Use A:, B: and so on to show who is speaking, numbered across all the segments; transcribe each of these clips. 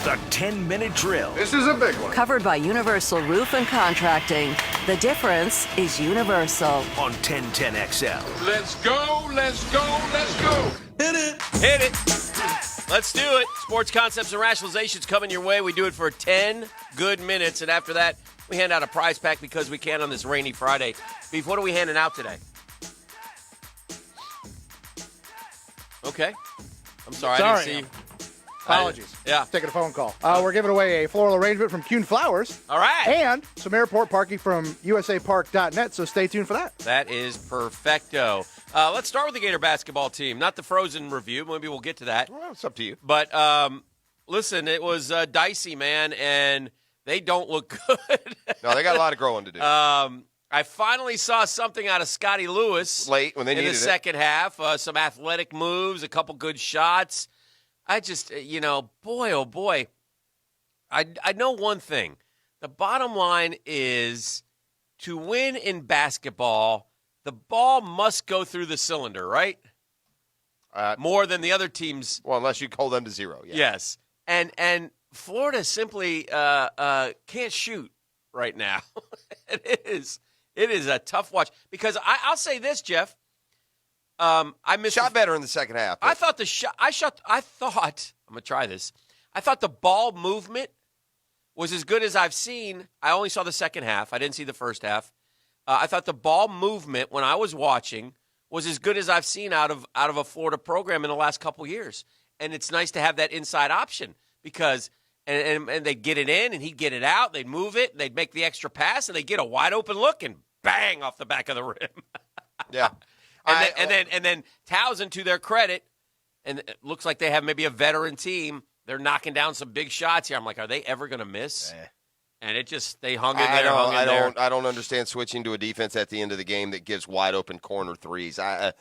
A: The 10-minute drill.
B: This is a big one.
C: Covered by Universal Roof and Contracting. The difference is universal.
A: On 1010XL.
B: Let's go, let's go, let's go.
D: Hit it. Let's do it. Sports concepts and rationalizations coming your way. We do it for 10 good minutes, and after that, we hand out a prize pack because we can on this rainy Friday. Beef, what are we handing out today? Okay. I'm sorry. I didn't see you.
E: Apologies.
D: Yeah.
E: Taking a phone call. We're giving away a floral arrangement from Kuhn Flowers.
D: All right.
E: And some airport parking from usapark.net, so stay tuned for that.
D: That is perfecto. Let's start with the Gator basketball team. Not the Frozen review. Maybe we'll get to that.
F: Well, it's up to you.
D: But listen, it was dicey, man, and they don't look good.
F: No, they got a lot of growing to do.
D: I finally saw something out of Scotty Lewis
F: Late when they
D: in
F: needed
D: the second half. Some athletic moves, a couple good shots. I just, boy, oh boy. I know one thing. The bottom line is to win in basketball, the ball must go through the cylinder, right? More than the other teams.
F: Well, unless you hold them to zero. Yeah.
D: Yes. And Florida simply can't shoot right now. It is a tough watch. Because I'll say this, Jeff. I missed
F: Shot better in the second half.
D: I thought I'm going to try this. I thought the ball movement was as good as I've seen. I only saw the second half. I didn't see the first half. I thought the ball movement when I was watching was as good as I've seen out of a Florida program in the last couple years. And it's nice to have that inside option because and they'd get it in and he'd get it out. They'd move it and they'd make the extra pass and they'd get a wide open look and bang off the back of the rim.
F: Yeah.
D: And then Towson, to their credit, and it looks like they have maybe a veteran team. They're knocking down some big shots here. I'm like, are they ever going to miss? And they hung in there.
F: I don't understand switching to a defense at the end of the game that gives wide open corner threes. The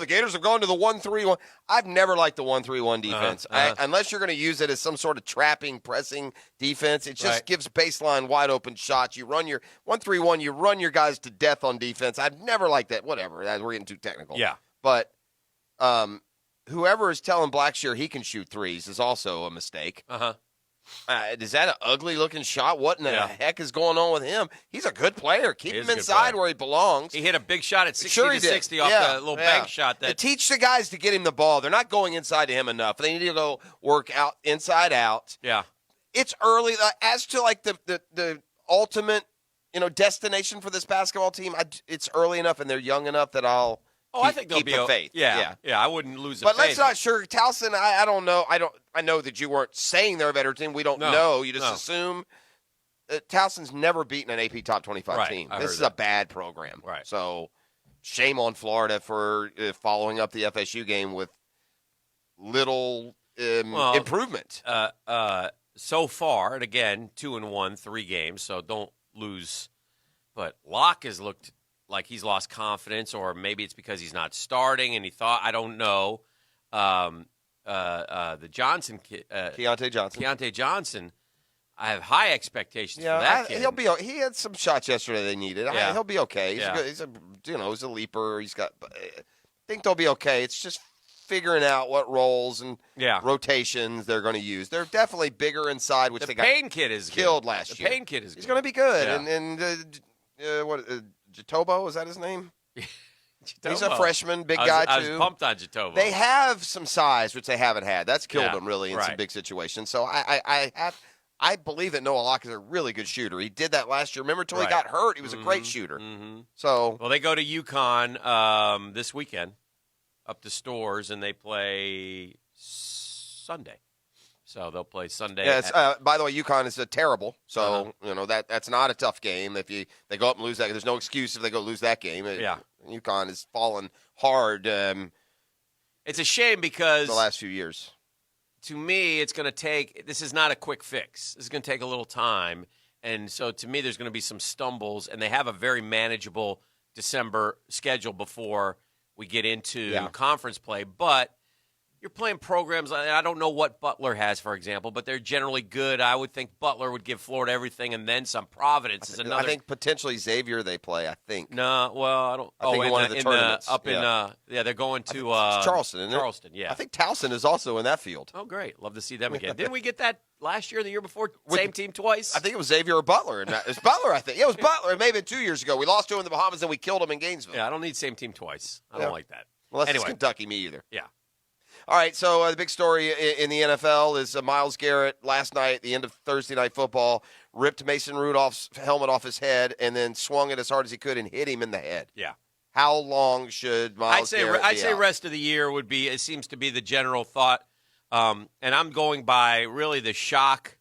F: Gators have gone to the 1-3-1. I've never liked the 1-3-1 defense. Unless you're going to use it as some sort of trapping, pressing defense, it just gives baseline wide open shots. You run your 1-3-1, you run your guys to death on defense. I've never liked that. Whatever. We're getting too technical.
D: Yeah.
F: But whoever is telling Blackshear he can shoot threes is also a mistake. Is that an ugly-looking shot? What in the heck is going on with him? He's a good player. Keep him inside where he belongs.
D: He hit a big shot at 60 off the little bank shot.
F: Teach the guys to get him the ball. They're not going inside to him enough. They need to go work out inside out.
D: Yeah.
F: It's early. As to like the ultimate destination for this basketball team, it's early enough and they're young enough that I'll
D: I think they'll
F: keep
D: be
F: the faith.
D: Yeah. I wouldn't lose the
F: faith. But
D: faith.
F: let's not sure. Towson, I don't know. I know that you weren't saying they're a better team. We don't know. You just assume. Towson's never beaten an AP Top 25 team. This is a bad program.
D: Right.
F: So shame on Florida for following up the FSU game with little improvement.
D: So far, and again, 2-1, 3 games, so don't lose. But Locke has looked like he's lost confidence, or maybe it's because he's not starting and he thought, I don't know. The Johnson kid, Keontae Johnson, I have high expectations for that kid.
F: He'll be. He had some shots yesterday they needed.
D: Yeah.
F: He'll be okay. He's a leaper. I think they'll be okay. It's just figuring out what roles and rotations they're going to use. They're definitely bigger inside, which
D: the
F: they got
D: Payne kid is
F: killed
D: good.
F: last
D: the
F: year.
D: Payne kid is good.
F: He's going to be good.
D: Yeah.
F: And Jatobo, is that his name?
D: Jatobo.
F: He's a freshman, big guy too.
D: I was pumped on Jatobo.
F: They have some size, which they haven't had. That's killed them really in some big situations. So I believe that Noah Locke is a really good shooter. He did that last year. Remember, until he got hurt, he was a great shooter.
D: Mm-hmm.
F: So
D: they go to UConn this weekend, up to Stores, and they play Sunday. So they'll play Sunday.
F: Yeah, by the way, UConn is terrible. So that's not a tough game. If they go up and lose that, there's no excuse if they go lose that game. UConn has fallen hard.
D: It's a shame because
F: the last few years.
D: To me, it's going to take. This is not a quick fix. This is going to take a little time, and so to me, there's going to be some stumbles. And they have a very manageable December schedule before we get into conference play, but. you're playing programs. I don't know what Butler has, for example, but they're generally good. I would think Butler would give Florida everything and then some. Providence is another.
F: I think potentially Xavier they play, I think.
D: No, well, I don't.
F: I think in one of the tournaments.
D: They're going to
F: Charleston, isn't it?
D: Charleston, yeah.
F: I think Towson is also in that field.
D: Oh, great. Love to see them again. Didn't we get that last year or the year before? Same team twice?
F: I think it was Xavier or Butler. It was Butler, I think. Yeah, it was Butler. It may have been 2 years ago. We lost to him in the Bahamas, and we killed him in Gainesville.
D: Yeah, I don't need same team twice. I don't like that.
F: Unless
D: anyway.
F: it's Kentucky, me either.
D: Yeah.
F: All right, so the big story in the NFL is Myles Garrett last night at the end of Thursday Night Football ripped Mason Rudolph's helmet off his head and then swung it as hard as he could and hit him in the head.
D: Yeah.
F: How long should Myles Garrett be
D: I'd say
F: out?
D: rest of the year would be, it seems to be the general thought. And I'm going by really the shock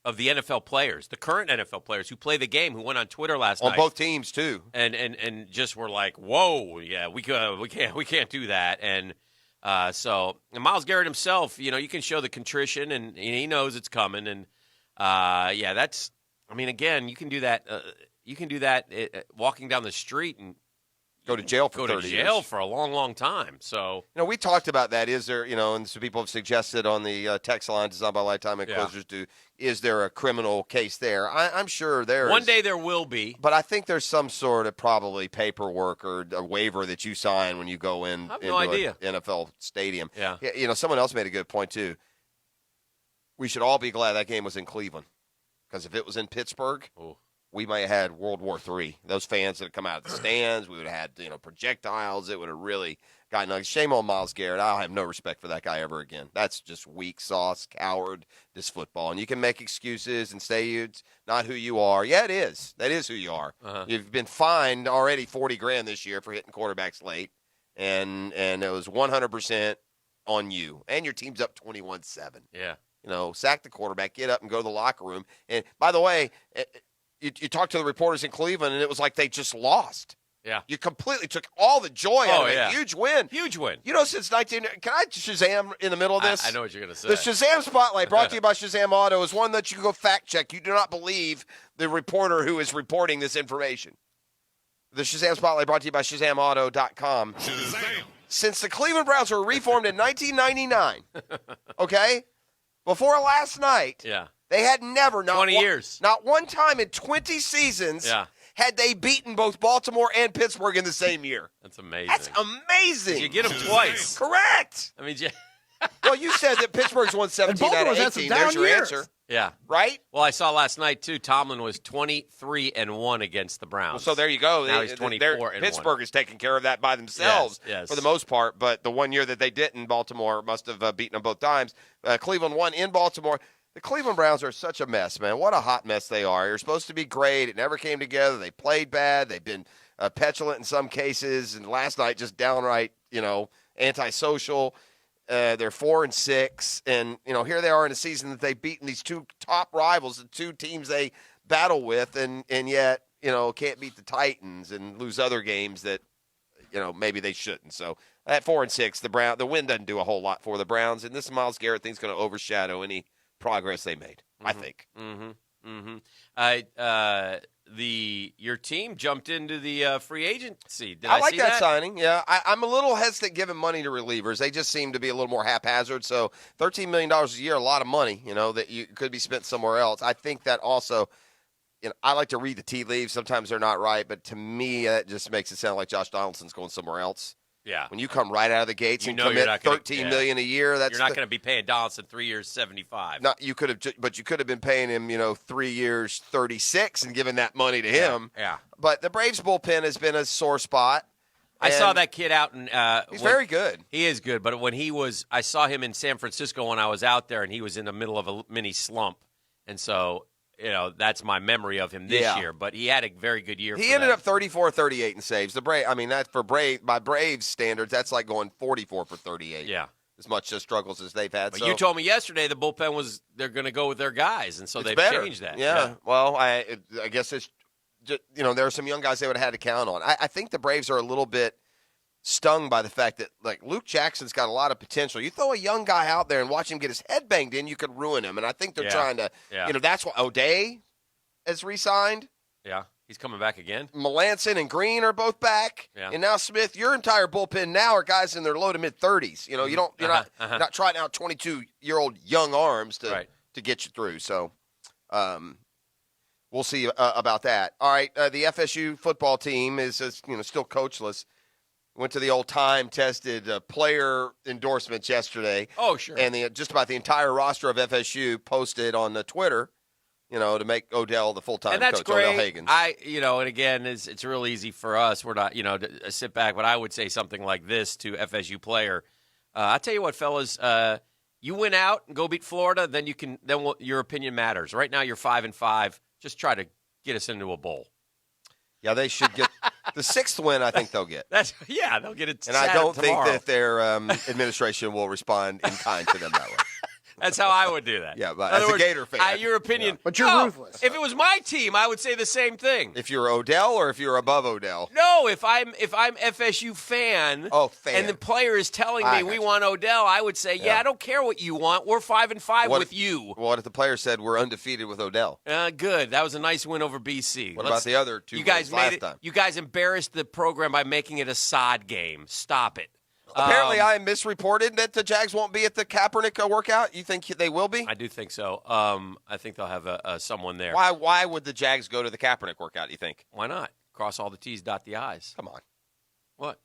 D: of the NFL players, the current NFL players who play the game, who went on Twitter last night.
F: On both teams, too.
D: And just were like, whoa, yeah, we can't do that. And so Myles Garrett himself, you can show the contrition, and he knows it's coming. And again, you can do that. Walking down the street and
F: go to jail for 30 years.
D: For a long, long time. So
F: we talked about that. Is there, and some people have suggested on the text line designed by Lifetime and Closers is there a criminal case there? I'm sure there is.
D: One day there will be.
F: But I think there's some sort of probably paperwork or a waiver that you sign when you go in
D: I have no idea.
F: An NFL stadium.
D: Yeah.
F: Someone else made a good point, too. We should all be glad that game was in Cleveland. Because if it was in Pittsburgh, we might have had World War III. Those fans that had come out of the stands, we would have had projectiles. It would have really gotten ugly. Shame on Myles Garrett. I'll have no respect for that guy ever again. That's just weak sauce, coward, this football. And you can make excuses and say it's not who you are. Yeah, it is. That is who you are.
D: Uh-huh.
F: You've been fined already $40,000 this year for hitting quarterbacks late, and it was 100% on you. And your team's up 21-7.
D: Yeah.
F: Sack the quarterback, get up and go to the locker room. And by the way, you talked to the reporters in Cleveland, and it was like they just lost.
D: Yeah.
F: You completely took all the joy out of it. Yeah. Huge win.
D: Huge win.
F: Since can I Shazam in the middle of this?
D: I know what you're going to say.
F: The Shazam Spotlight brought to you by Shazam Auto is one that you can go fact check. You do not believe the reporter who is reporting this information. The Shazam Spotlight brought to you by ShazamAuto.com.
B: Shazam!
F: Since the Cleveland Browns were reformed in 1999, okay, before last night, they had never,
D: 20 years.
F: Not one time in 20 seasons had they beaten both Baltimore and Pittsburgh in the same year.
D: That's amazing.
F: That's amazing.
D: You get them twice.
F: Correct.
D: I mean,
F: well, you said that Pittsburgh's won 17 out of 18. There's your answer.
D: Yeah.
F: Right?
D: Well, I saw last night, too, Tomlin was 23-1 against the Browns.
F: Well, so there you go.
D: Now he's 24-1.
F: Pittsburgh is taking care of that by themselves for the most part, but the one year that they didn't, Baltimore must have beaten them both times. Cleveland won in Baltimore. The Cleveland Browns are such a mess, man. What a hot mess they are. You're supposed to be great. It never came together. They played bad. They've been petulant in some cases, and last night just downright, antisocial. They're 4-6, and here they are in a season that they've beaten these two top rivals, the two teams they battle with, and yet can't beat the Titans and lose other games that maybe they shouldn't. So at 4-6, the win doesn't do a whole lot for the Browns, and this Myles Garrett thing's going to overshadow any progress they made. I think.
D: Your team jumped into the free agency. Did
F: I like
D: see
F: that signing. Yeah, I'm a little hesitant giving money to relievers. They just seem to be a little more haphazard. So $13 million a year, a lot of money, that you could be spent somewhere else. I think that also, I like to read the tea leaves. Sometimes they're not right, but to me, that just makes it sound like Josh Donaldson's going somewhere else.
D: Yeah.
F: When you come right out of the gates and commit $13 million a year,
D: you're not going to be paying Donaldson 3 years, $75.
F: No, you could have been paying him, 3 years, $36, and giving that money to him.
D: Yeah.
F: But the Braves bullpen has been a sore spot.
D: I saw that kid out in.
F: He's very good.
D: He is good, but I saw him in San Francisco when I was out there, and he was in the middle of a mini slump, and so. That's my memory of him this year. But he had a very good year.
F: He ended up 34-38 in saves. By Braves standards, that's like going 44 for 38.
D: Yeah.
F: As much struggles as they've had.
D: But you told me yesterday the bullpen they're going to go with their guys, and so they've changed that.
F: Yeah. Well, I guess it's just, there are some young guys they would have had to count on. I think the Braves are a little bit stung by the fact that, like, Luke Jackson's got a lot of potential. You throw a young guy out there and watch him get his head banged in, you could ruin him. And I think they're trying to, that's why O'Day has re-signed.
D: Yeah. He's coming back again?
F: Melanson and Green are both back.
D: Yeah.
F: And now Smith, your entire bullpen now are guys in their low to mid-30s. You know, you're not trying out 22-year-old young arms to get you through. So we'll see about that. All right, the FSU football team is still coachless. Went to the old time-tested player endorsements yesterday.
D: Oh, sure.
F: And just about the entire roster of FSU posted on the Twitter, to make Odell the full-time
D: and that's
F: coach,
D: great.
F: Odell Hagens.
D: And again, it's real easy for us. We're not, to sit back, but I would say something like this to FSU player. I'll tell you what, fellas, you win out and go beat Florida, then your opinion matters. Right now, you're 5-5. Just try to get us into a bowl.
F: Yeah, they should get the 6th win. I think they'll get.
D: They'll get it.
F: And I don't
D: tomorrow.
F: think that their administration will respond in kind to them that way.
D: That's how I would do that.
F: Yeah, but as a Gator fan.
D: Your opinion.
E: But you're ruthless.
D: If it was my team, I would say the same thing.
F: If you're Odell or if you're above Odell?
D: No, if I'm FSU fan.
F: Oh, fan.
D: And the player is telling me we want Odell, I would say, I don't care what you want. We're 5-5 with you.
F: What if the player said we're undefeated with Odell?
D: Good. That was a nice win over BC.
F: What about the other two wins last time?
D: You guys embarrassed the program by making it a sod game. Stop it.
F: Apparently, I misreported that the Jags won't be at the Kaepernick workout. You think they will be?
D: I do think so. I think they'll have someone there.
F: Why would the Jags go to the Kaepernick workout, you think?
D: Why not? Cross all the T's, dot the I's.
F: Come on.
D: What?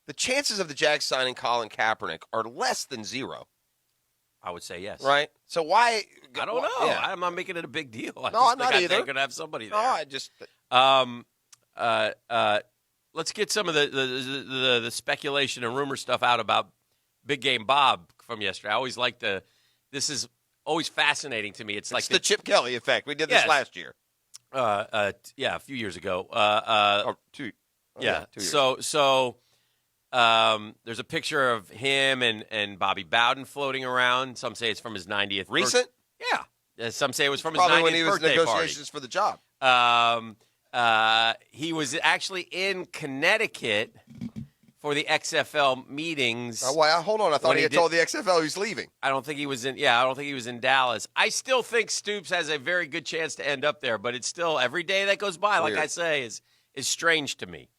F: The chances of the Jags signing Colin Kaepernick are less than 0.
D: I would say yes.
F: Right? So why?
D: I don't know.
F: Yeah.
D: I'm not making it a big deal.
F: I'm not either.
D: They're going to have somebody there.
F: No, I just.
D: Let's get some of the speculation and rumor stuff out about Big Game Bob from yesterday. I always like this is always fascinating to me. It's like
F: the Chip Kelly effect. We did this last year.
D: A few years ago.
F: 2
D: Yeah.
F: 2 years.
D: So there's a picture of him and Bobby Bowden floating around. Some say it's from his 90th.
F: Recent?
D: Yeah. Some say it was from his
F: Probably
D: 90th
F: when he was in
D: birthday
F: negotiations for the job.
D: He was actually in Connecticut for the XFL meetings.
F: Hold on. I thought he had told the XFL he's leaving.
D: I don't think he was in Dallas. I still think Stoops has a very good chance to end up there, but it's still every day that goes by,
F: Weird.
D: like I say, is strange to me.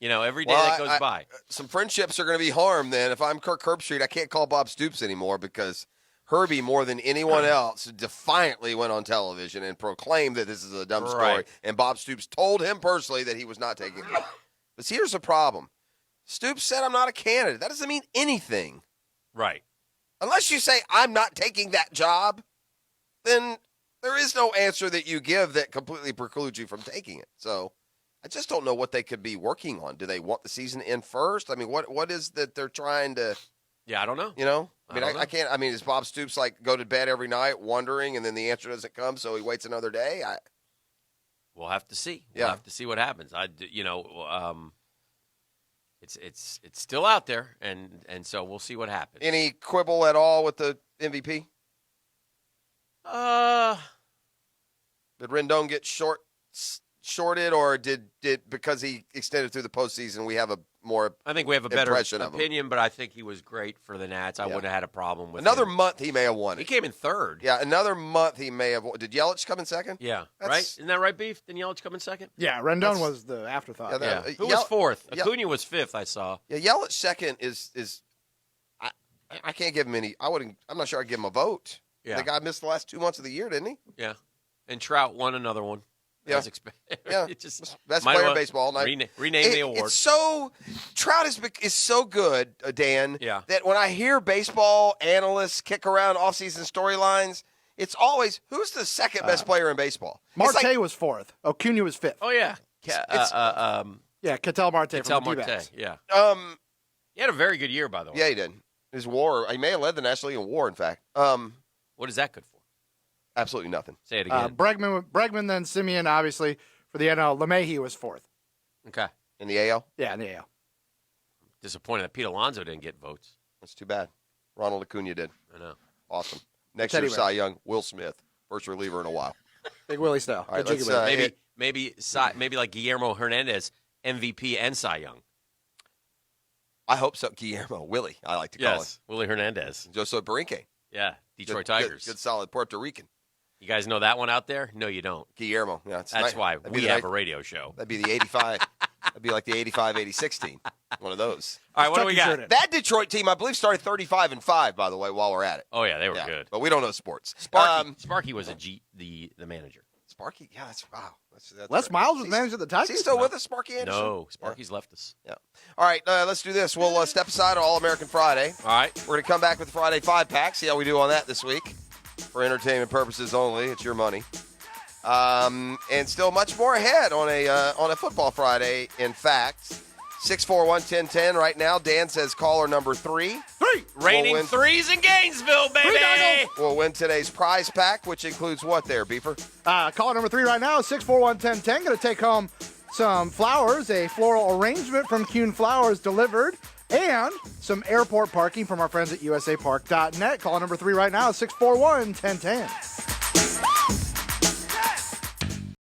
D: Every day that goes by.
F: Some friendships are going to be harmed then. If I'm Kirk Herbstreit, I can't call Bob Stoops anymore because Herbie, more than anyone else, defiantly went on television and proclaimed that this is a dumb story.
D: Right.
F: And Bob Stoops told him personally that he was not taking it. But here's the problem. Stoops said, I'm not a candidate. That doesn't mean anything.
D: Right.
F: Unless you say, I'm not taking that job, then there is no answer that you give that completely precludes you from taking it. So I just don't know what they could be working on. Do they want the season to end first? I mean, what is that they're trying to...
D: Yeah, I don't know.
F: I can't. I mean, is Bob Stoops go to bed every night wondering, and then the answer doesn't come, so he waits another day?
D: We'll have to see. We'll have to see what happens. It's still out there, and so we'll see what happens.
F: Any quibble at all with the MVP? Did Rendon get shorted, or did because he extended through the postseason, we have a more
D: I think we have a better
F: impression
D: opinion, but I think he was great for the Nats. I wouldn't have had a problem with
F: another
D: him.
F: month he may have won it.
D: He came in third.
F: Yeah, another month he may have won. Did Yelich come in second?
D: Yeah, right? Isn't that right, Beef? Didn't Yelich come in second?
E: Yeah, Rendon was the afterthought.
F: Yeah,
D: Who was fourth? Acuna was fifth, I saw.
F: Yeah, Yelich second is I can't give him any. I'm not sure I'd give him a vote.
D: Yeah.
F: The guy missed the last 2 months of the year, didn't he?
D: Yeah. And Trout won another one.
F: Yeah.
D: Yeah.
F: Best player in baseball.
D: Rename the award.
F: It's so Trout is so good, Dan.
D: Yeah.
F: That when I hear baseball analysts kick around offseason storylines, it's always who's the second best player in baseball.
E: Marte was fourth. Acuna was fifth.
D: Oh yeah.
E: Ketel Marte
D: Ketel
E: from the
D: Marte.
E: D-backs.
D: Yeah. He
F: He
D: had a very good year, by the way.
F: Yeah, he did. His WAR. He may have led the National League in WAR. In fact.
D: What is that good for?
F: Absolutely nothing.
D: Say it again.
E: Bregman, then Simeon, obviously, for the NL. LeMahieu was fourth.
D: Okay.
F: In the AL?
E: Yeah, in the AL.
D: Disappointed that Pete Alonso didn't get votes.
F: That's too bad. Ronald Acuna did.
D: I know.
F: Awesome. Next
E: Teddy
F: year, Cy Young, Will Smith, first reliever in a while.
E: Big Willie style.
F: All right,
E: Good
F: let's,
E: jiggy Willie.
D: Maybe like Guillermo Hernandez, MVP and Cy Young.
F: I hope so. Guillermo, Willie, I like to call him.
D: Willie Hernandez.
F: Joseph Barinque.
D: Yeah, Detroit
F: Good-
D: Tigers.
F: Good, solid Puerto Rican.
D: You guys know that one out there? No, you don't.
F: Guillermo. Yeah,
D: That's why we have a radio show.
F: That'd be the 85. That'd be like the 85-86 team. One of those.
D: All right, what do we got?
F: That Detroit team, I believe, started 35-5. By the way, while we're at it.
D: Oh yeah, they were good.
F: But we don't know sports.
D: Sparky was the manager.
F: Sparky, yeah, that's wow. That's
E: Les
F: right.
E: Miles was manager of the Tigers.
F: Is he still with us, Sparky Anderson?
D: No, Sparky's left us.
F: Yeah. All right, let's do this. We'll step aside All American Friday.
D: All right.
F: We're going to come back with the Friday 5-pack, see how we do on that this week. For entertainment purposes only. It's your money. And still much more ahead on a football Friday. In fact, 641-1010 right now. Dan says caller number 3.
D: Raining threes in Gainesville, baby.
F: We'll win today's prize pack, which includes what there, Beefer?
E: Caller number 3 right now, 641-1010. Going to take home some flowers, a floral arrangement from Kuhn Flowers delivered, and some airport parking from our friends at usapark.net. Caller number 3 right now, 641-1010.